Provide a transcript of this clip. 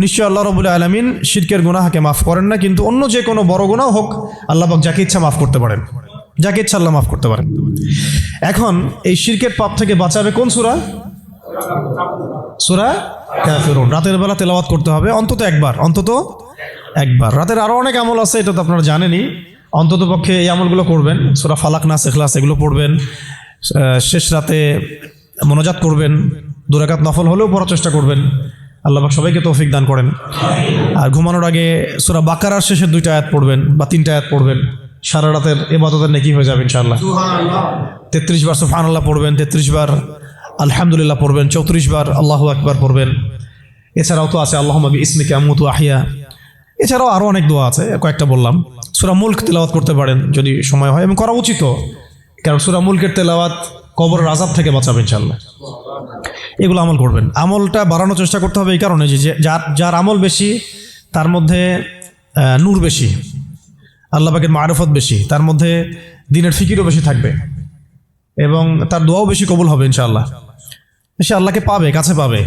নিশ্চয় আল্লাহ রাব্বুল আলামিন শিরকের গুনাহকে মাফ করেন না, কিন্তু অন্য যে কোনো বড় গুনাহ হোক আল্লাহ পাক যাকে ইচ্ছা মাফ করতে পারেন, যাকে ইচ্ছা আল্লাহ মাফ করতে পারেন। এখন এই শিরকের পাপ থেকে বাঁচাবে কোন সূরা? সূরা কাফিরুন। রাতের বেলা তেলাওয়াত করতে হবে অন্তত একবার। রাতের আরো অনেক আমল আছে, এটা তো আপনারা জানেনই। অন্তত পক্ষে এই আমলগুলো করবেন। সূরা ফালাক, নাস, ইখলাস এগুলো পড়বেন। শেষ রাতে মোনাজাত করবেন, 2 রাকাত নফল হলেও পড়ার চেষ্টা করবেন। আল্লাহ পাক সবাইকে তৌফিক দান করেন। আর ঘুমানোর আগে সূরা বাকারার শেষের 2টা আয়াত পড়বেন বা 3টা আয়াত পড়বেন। সারা রাতের ইবাদতের নেকি হয়ে যাবে ইনশাআল্লাহ। 33 বার সুবহানাল্লাহ পড়বেন, 33 বার আলহামদুলিল্লাহ পড়বেন, 34 বার আল্লাহু আকবার পড়বেন। এছাড়াও তো আছে আল্লাহুম্মা বিইসমিকা আমুতু আহইয়া। এছাড়াও আরো অনেক দোয়া আছে, কয়েকটা বললাম। সূরা মুলক তেলাওয়াত করতে পারেন যদি সময় হয়, এবং করা উচিত, কারণ সূরা মুলকের তেলাওয়াত কবরের আযাব থেকে বাঁচাবে ইনশাআল্লাহ। এগুলো আমল করবেন। আমলটা বাড়ানোর চেষ্টা করতে হবে এই কারণে যে যার আমল বেশি তার মধ্যে নূর বেশি, আল্লাহ পাকের মারিফত বেশি, তার মধ্যে দ্বীনের ফিকিরও বেশি থাকবে, এবং তার দোয়াও বেশি কবুল হবে ইনশাআল্লাহ। সে আল্লাহকে পাবে, কাছে পাবে।